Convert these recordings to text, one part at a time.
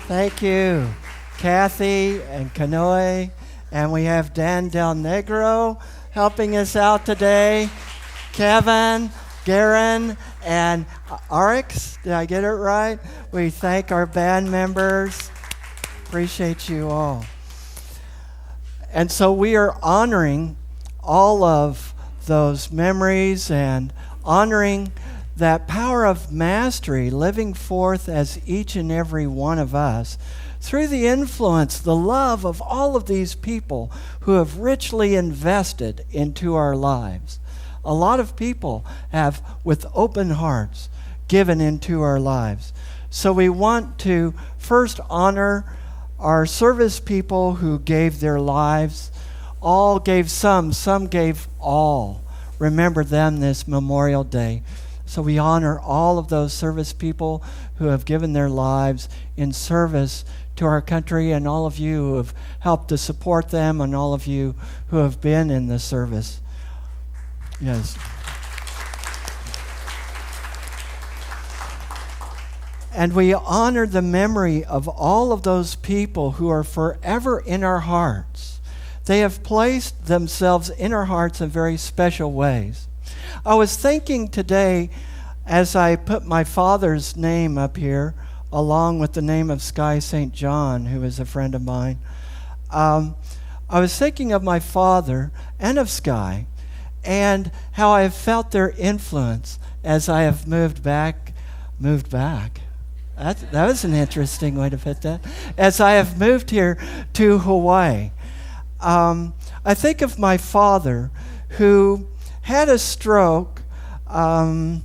Thank you, Kathy and Kanoe. And we have Dan Del Negro helping us out today. Kevin, Garen, and Arix. Did I get it right? We thank our band members. Appreciate you all. And so we are honoring all of those memories and honoring that power of mastery living forth as each and every one of us through the influence, the love of all of these people who have richly invested into our lives. A lot of people have, with open hearts, given into our lives. So we want to first honor our service people who gave their lives. All gave some gave all. Remember them this Memorial Day. So we honor all of those service people who have given their lives in service to our country, and all of you who have helped to support them, and all of you who have been in the service. Yes. And we honor the memory of all of those people who are forever in our hearts. They have placed themselves in our hearts in very special ways. I was thinking today, as I put my father's name up here, along with the name of Sky St. John, who is a friend of mine, I was thinking of my father and of Sky, and how I have felt their influence as I have moved back. That was an interesting way to put that. As I have moved here to Hawaii. I think of my father, who had a stroke and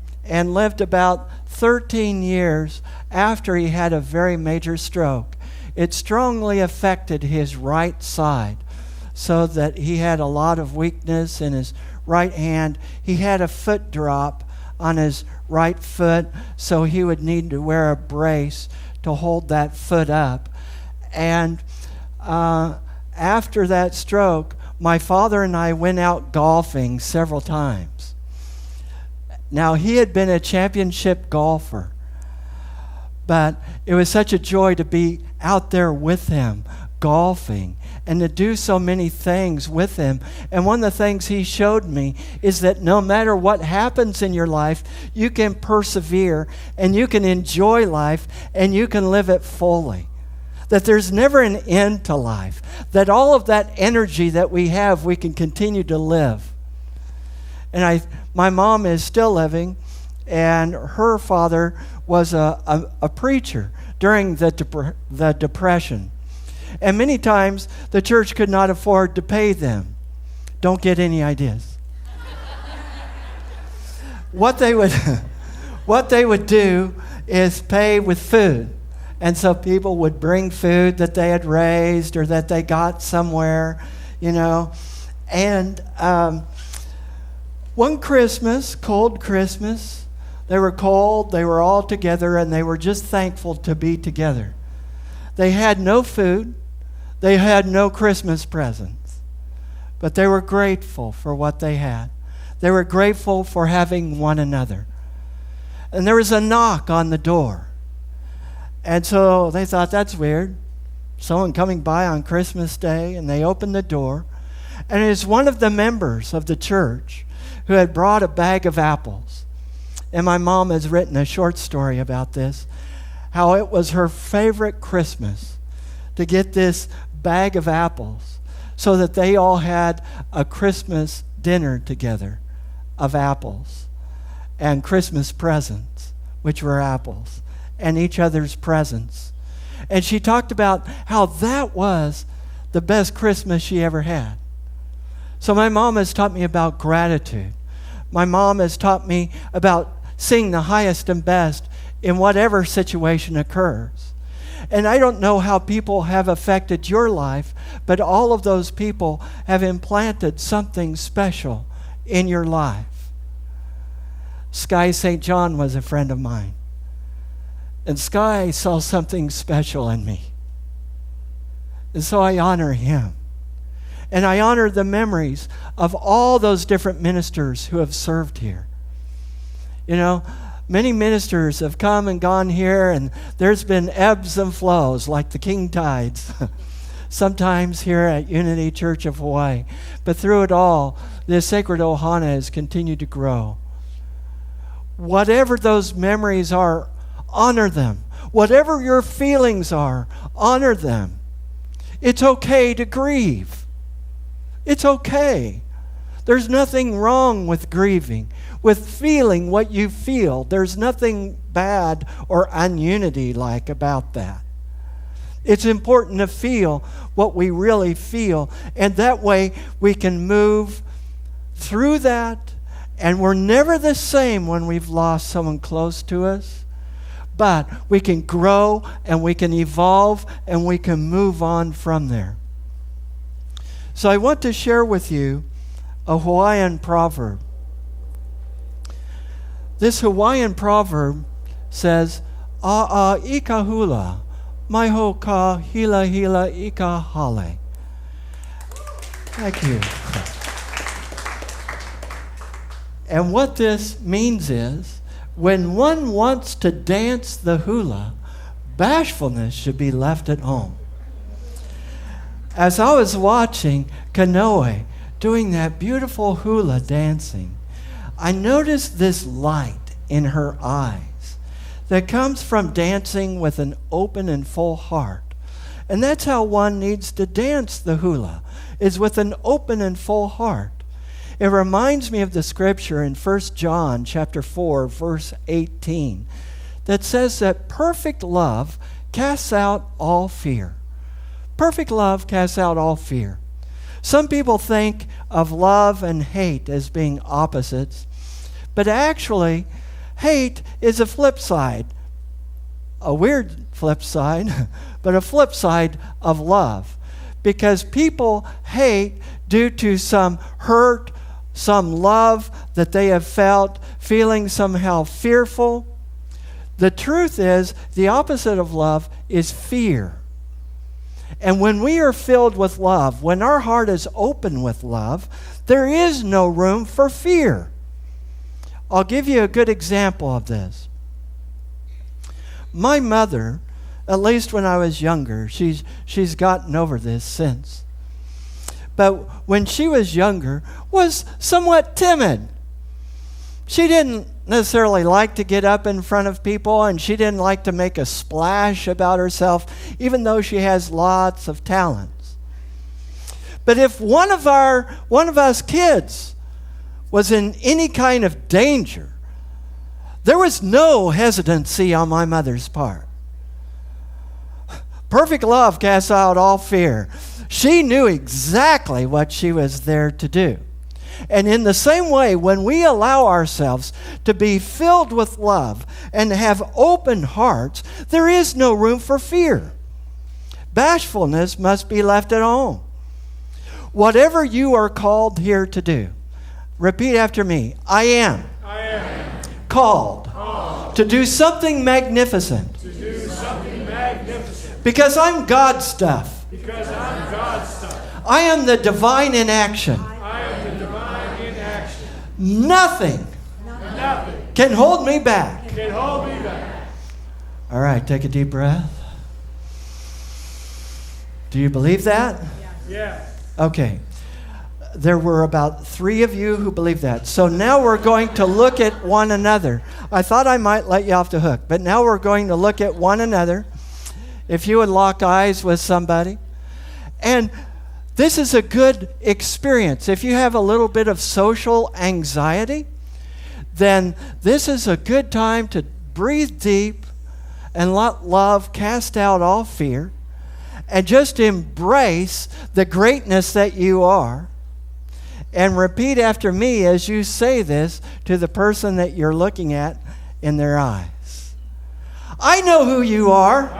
lived about 13 years after he had a very major stroke. It strongly affected his right side, so that he had a lot of weakness in his right hand. He had a foot drop on his right foot, so he would need to wear a brace to hold that foot up. And after that stroke, my father and I went out golfing several times. Now, he had been a championship golfer, but it was such a joy to be out there with him, golfing, and to do so many things with him. And one of the things he showed me is that no matter what happens in your life, you can persevere, and you can enjoy life, and you can live it fully. That there's never an end to life. That all of that energy that we have, we can continue to live. And my mom is still living, and her father was a preacher during the Depression. And many times the church could not afford to pay them. Don't get any ideas. What they would do is pay with food. And so people would bring food that they had raised or that they got somewhere, And one Christmas, cold Christmas, they were cold, they were all together, and they were just thankful to be together. They had no food, they had no Christmas presents, but they were grateful for what they had. They were grateful for having one another. And there was a knock on the door. And so they thought, that's weird. Someone coming by on Christmas Day, and they opened the door. And it was one of the members of the church who had brought a bag of apples. And my mom has written a short story about this, how it was her favorite Christmas to get this bag of apples so that they all had a Christmas dinner together of apples and Christmas presents, which were apples, and each other's presents. And she talked about how that was the best Christmas she ever had. So my mom has taught me about gratitude. My mom has taught me about seeing the highest and best in whatever situation occurs. And I don't know how people have affected your life, but all of those people have implanted something special in your life. Sky St. John was a friend of mine. And Sky saw something special in me. And so I honor him. And I honor the memories of all those different ministers who have served here. Many ministers have come and gone here, and there's been ebbs and flows like the king tides. Sometimes here at Unity Church of Hawaii. But through it all, the sacred ohana has continued to grow. Whatever those memories are, honor them. Whatever your feelings are, honor them. It's okay to grieve. It's okay. There's nothing wrong with grieving, with feeling what you feel. There's nothing bad or ununity-like about that. It's important to feel what we really feel, and that way we can move through that, and we're never the same when we've lost someone close to us, but we can grow and we can evolve and we can move on from there. So I want to share with you a Hawaiian proverb. This Hawaiian proverb says, "A'a ika hula, maiho ka hila hila ika hale." Thank you. And what this means is, when one wants to dance the hula, bashfulness should be left at home. As I was watching Kanoe doing that beautiful hula dancing, I noticed this light in her eyes that comes from dancing with an open and full heart. And that's how one needs to dance the hula, is with an open and full heart. It reminds me of the scripture in 1 John chapter 4, verse 18, that says that perfect love casts out all fear. Perfect love casts out all fear. Some people think of love and hate as being opposites, but actually, hate is a flip side. A weird flip side, but a flip side of love. Because people hate due to some hurt, some love that they have felt, feeling somehow fearful. The truth is, the opposite of love is fear. And when we are filled with love, when our heart is open with love, there is no room for fear. I'll give you a good example of this. My mother, at least when I was younger, she's gotten over this since. But when she was younger, was somewhat timid. She didn't necessarily like to get up in front of people, and she didn't like to make a splash about herself, even though she has lots of talents. But if one of us kids was in any kind of danger, there was no hesitancy on my mother's part. Perfect love casts out all fear. She knew exactly what she was there to do. And in the same way, when we allow ourselves to be filled with love and have open hearts, there is no room for fear. Bashfulness must be left at home. Whatever you are called here to do, repeat after me. I am called to do something magnificent. Because I'm God's stuff. I am the divine in action. Nothing can hold me back. All right, take a deep breath. Do you believe that? Yeah. Okay. There were about 3 of you who believe that. So now we're going to look at one another. I thought I might let you off the hook, but now we're going to look at one another. If you would lock eyes with somebody. And this is a good experience. If you have a little bit of social anxiety, then this is a good time to breathe deep and let love cast out all fear and just embrace the greatness that you are. And repeat after me as you say this to the person that you're looking at in their eyes. I know who you are.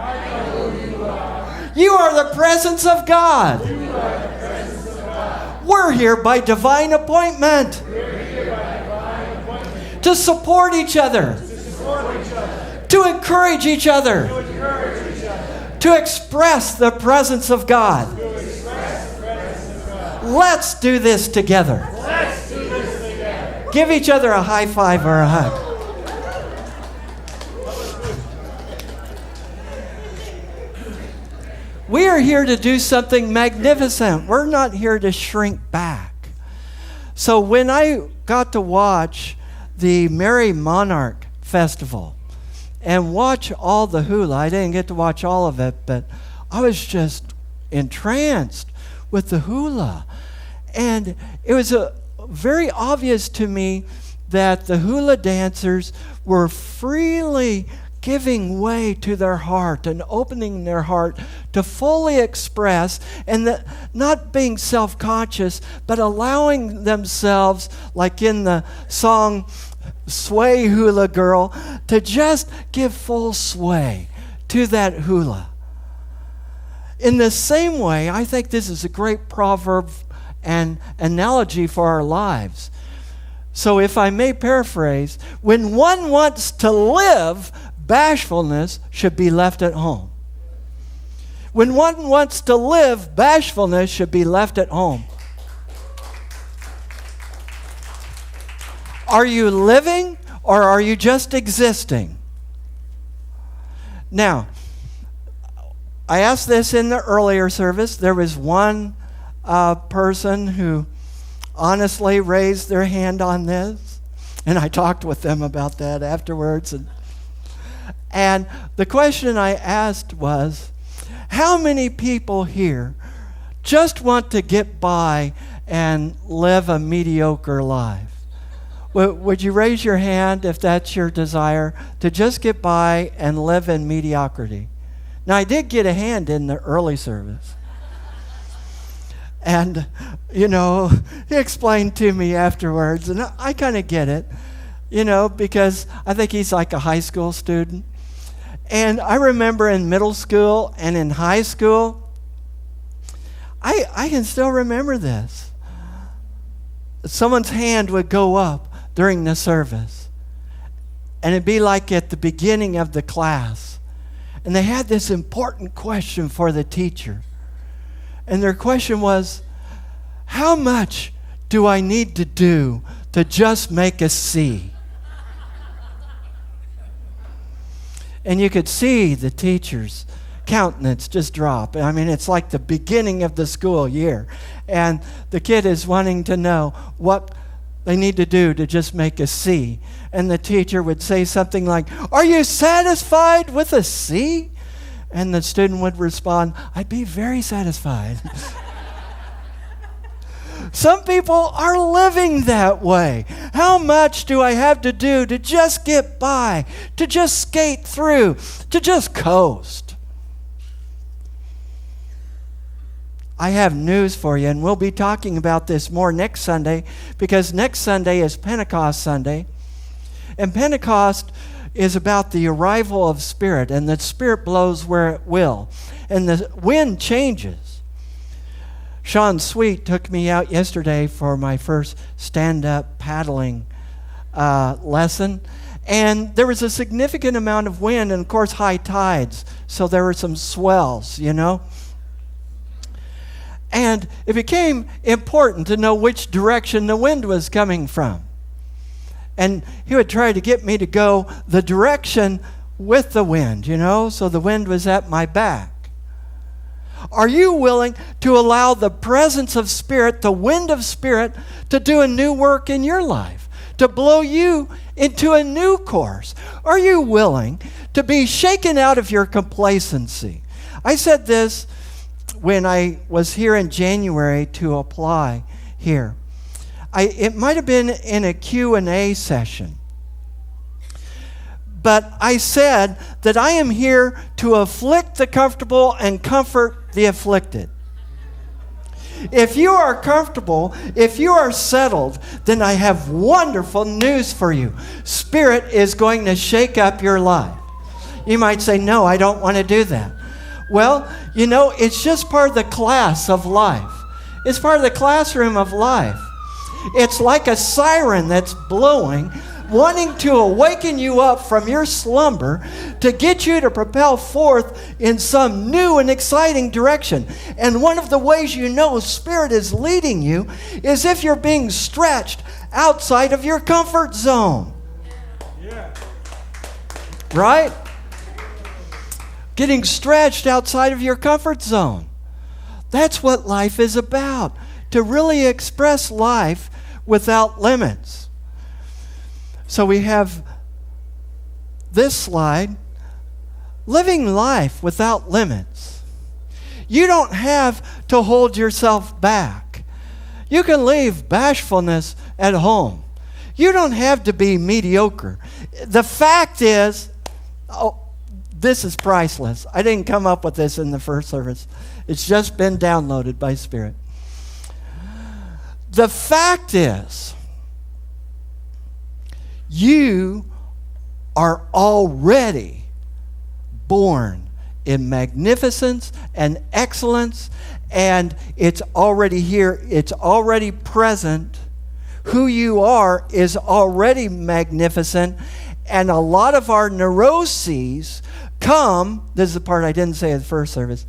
You are the presence of God. We're here by divine appointment. To support each other. To encourage each other. To express the presence of God. Let's do this together. Give each other a high five or a hug. We are here to do something magnificent. We're not here to shrink back. So when I got to watch the Merry Monarch Festival and watch all the hula, I didn't get to watch all of it, but I was just entranced with the hula. And it was very obvious to me that the hula dancers were freely giving way to their heart and opening their heart to fully express, and not being self-conscious, but allowing themselves, like in the song Sway Hula Girl, to just give full sway to that hula. In the same way, I think this is a great proverb and analogy for our lives. So if I may paraphrase, when one wants to live, bashfulness should be left at home. When one wants to live, bashfulness should be left at home. Are you living or are you just existing? Now, I asked this in the earlier service. There was one person who honestly raised their hand on this, and I talked with them about that afterwards. And the question I asked was, how many people here just want to get by and live a mediocre life? Would you raise your hand if that's your desire, to just get by and live in mediocrity? Now, I did get a hand in the early service. And, he explained to me afterwards, and I kind of get it, because I think he's like a high school student. And I remember in middle school and in high school, I can still remember this. Someone's hand would go up during the service, and it'd be like at the beginning of the class. And they had this important question for the teacher. And their question was, how much do I need to do to just make a C? And you could see the teacher's countenance just drop. I mean, it's like the beginning of the school year. And the kid is wanting to know what they need to do to just make a C. And the teacher would say something like, "Are you satisfied with a C?" And the student would respond, "I'd be very satisfied." Some people are living that way. How much do I have to do to just get by, to just skate through, to just coast? I have news for you, and we'll be talking about this more next Sunday, because next Sunday is Pentecost Sunday. And Pentecost is about the arrival of Spirit, and the Spirit blows where it will, and the wind changes. Sean Sweet took me out yesterday for my first stand-up paddling lesson, and there was a significant amount of wind, and of course high tides, so there were some swells, And it became important to know which direction the wind was coming from. And he would try to get me to go the direction with the wind, so the wind was at my back. Are you willing to allow the presence of Spirit, the wind of Spirit, to do a new work in your life, to blow you into a new course? Are you willing to be shaken out of your complacency? I said this when I was here in January to apply here. It might have been in a Q&A session. But I said that I am here to afflict the comfortable and comfort the afflicted. If you are comfortable, if you are settled, then I have wonderful news for you. Spirit is going to shake up your life. You might say, "No, I don't want to do that." Well, it's just part of the class of life. It's part of the classroom of life. It's like a siren that's blowing, wanting to awaken you up from your slumber to get you to propel forth in some new and exciting direction. And one of the ways Spirit is leading you is if you're being stretched outside of your comfort zone. Yeah. Right? getting stretched outside of your comfort zone. That's what life is about, to really express life without limits. So we have this slide, living life without limits. You don't have to hold yourself back. You can leave bashfulness at home. You don't have to be mediocre. The fact is, this is priceless. I didn't come up with this in the first service. It's just been downloaded by Spirit. The fact is, you are already born in magnificence and excellence, and it's already here. It's already present. Who you are is already magnificent, and a lot of our neuroses come, this is the part I didn't say at the first service,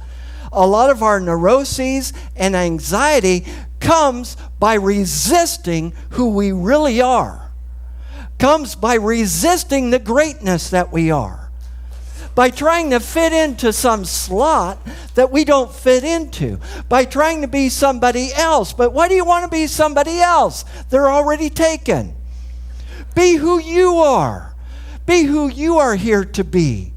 a lot of our neuroses and anxiety comes by resisting who we really are, comes by resisting the greatness that we are, by trying to fit into some slot that we don't fit into, by trying to be somebody else. But why do you want to be somebody else? They're already taken. Be who you are. Be who you are here to be.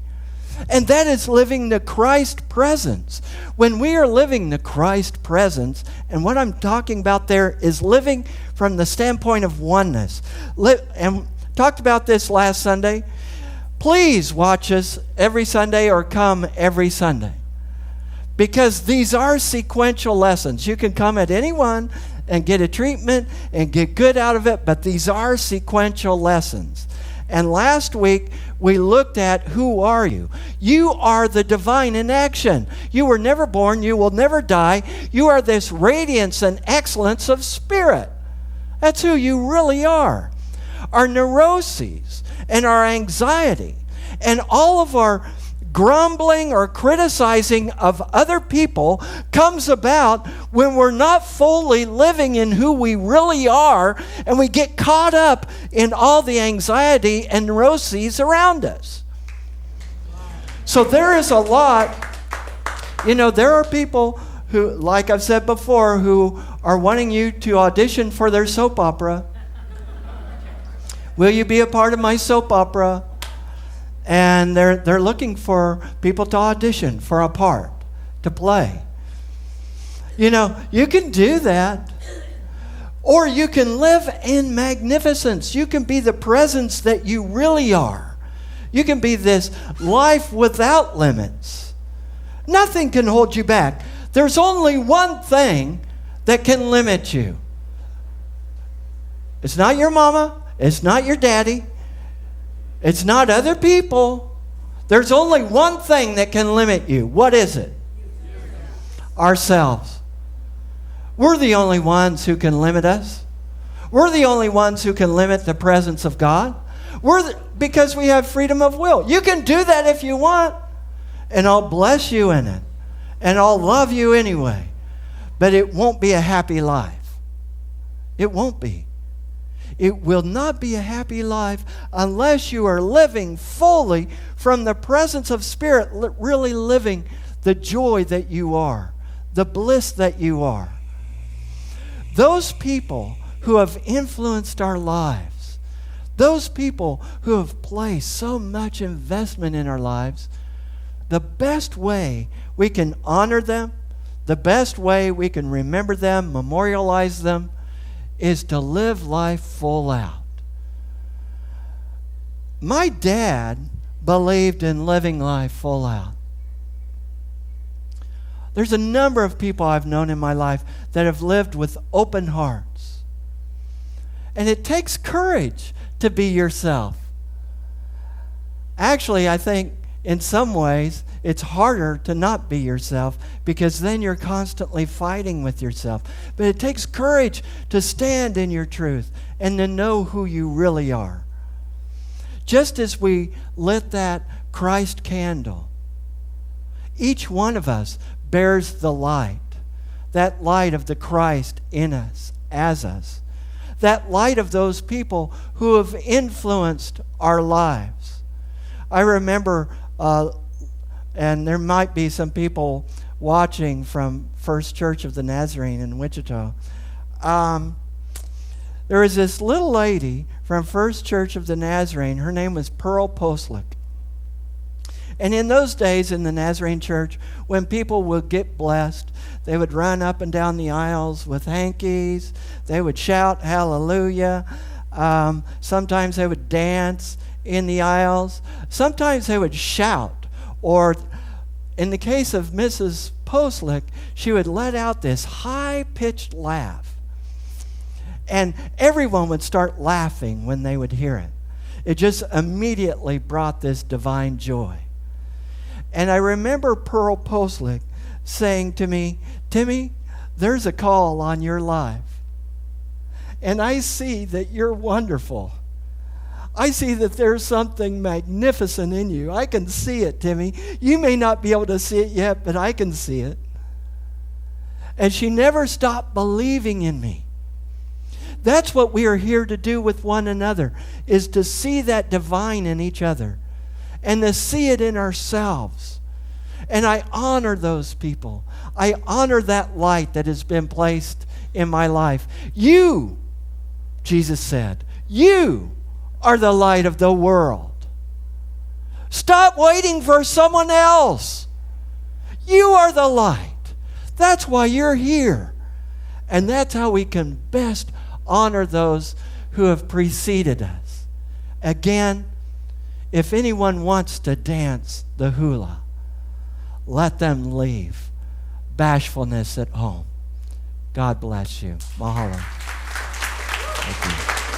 And that is living the Christ presence. When we are living the Christ presence, and what I'm talking about there is living from the standpoint of oneness. And talked about this last Sunday. Please watch us every Sunday or come every Sunday, because these are sequential lessons. You can come at any one and get a treatment and get good out of it, but these are sequential lessons. And last week, we looked at who are you? You are the divine in action. You were never born. You will never die. You are this radiance and excellence of spirit. That's who you really are. Our neuroses and our anxiety and all of our grumbling or criticizing of other people comes about when we're not fully living in who we really are, and we get caught up in all the anxiety and neuroses around us. So there is a lot, there are people who, like I've said before, who are wanting you to audition for their soap opera. Will you be a part of my soap opera? And they're looking for people to audition for a part, to play. You can do that. Or you can live in magnificence. You can be the presence that you really are. You can be this life without limits. Nothing can hold you back. There's only one thing that can limit you. It's not your mama. It's not your daddy. It's not other people. There's only one thing that can limit you. What is it? Ourselves. We're the only ones who can limit us. We're the only ones who can limit the presence of God. Because we have freedom of will. You can do that if you want, and I'll bless you in it, and I'll love you anyway. But it won't be a happy life. It won't be. It will not be a happy life unless you are living fully from the presence of Spirit, really living the joy that you are, the bliss that you are. Those people who have influenced our lives, those people who have placed so much investment in our lives, the best way we can honor them, the best way we can remember them, memorialize them, is to live life full out. My dad believed in living life full out. There's a number of people I've known in my life that have lived with open hearts. And it takes courage to be yourself. Actually, I think in some ways it's harder to not be yourself, because then you're constantly fighting with yourself. But it takes courage to stand in your truth and to know who you really are. Just as we lit that Christ candle, each one of us bears the light, that light of the Christ in us, as us, that light of those people who have influenced our lives. I remember And there might be some people watching from First Church of the Nazarene in Wichita. There was this little lady from First Church of the Nazarene. Her name was Pearl Poslick. And in those days in the Nazarene church, when people would get blessed, they would run up and down the aisles with hankies. They would shout hallelujah. Sometimes they would dance in the aisles. Sometimes they would shout. Or in the case of Mrs. Poslick, she would let out this high-pitched laugh. And everyone would start laughing when they would hear it. It just immediately brought this divine joy. And I remember Pearl Poslick saying to me, Timmy, there's a call on your life. And I see that you're wonderful. I see that there's something magnificent in you. I can see it, Timmy. You may not be able to see it yet, but I can see it. And she never stopped believing in me. That's what we are here to do with one another, is to see that divine in each other and to see it in ourselves. And I honor those people. I honor that light that has been placed in my life. You, Jesus said, you are the light of the world. Stop waiting for someone else. You are the light. That's why you're here. And that's how we can best honor those who have preceded us. Again, if anyone wants to dance the hula, let them leave bashfulness at home. God bless you. Mahalo. Thank you.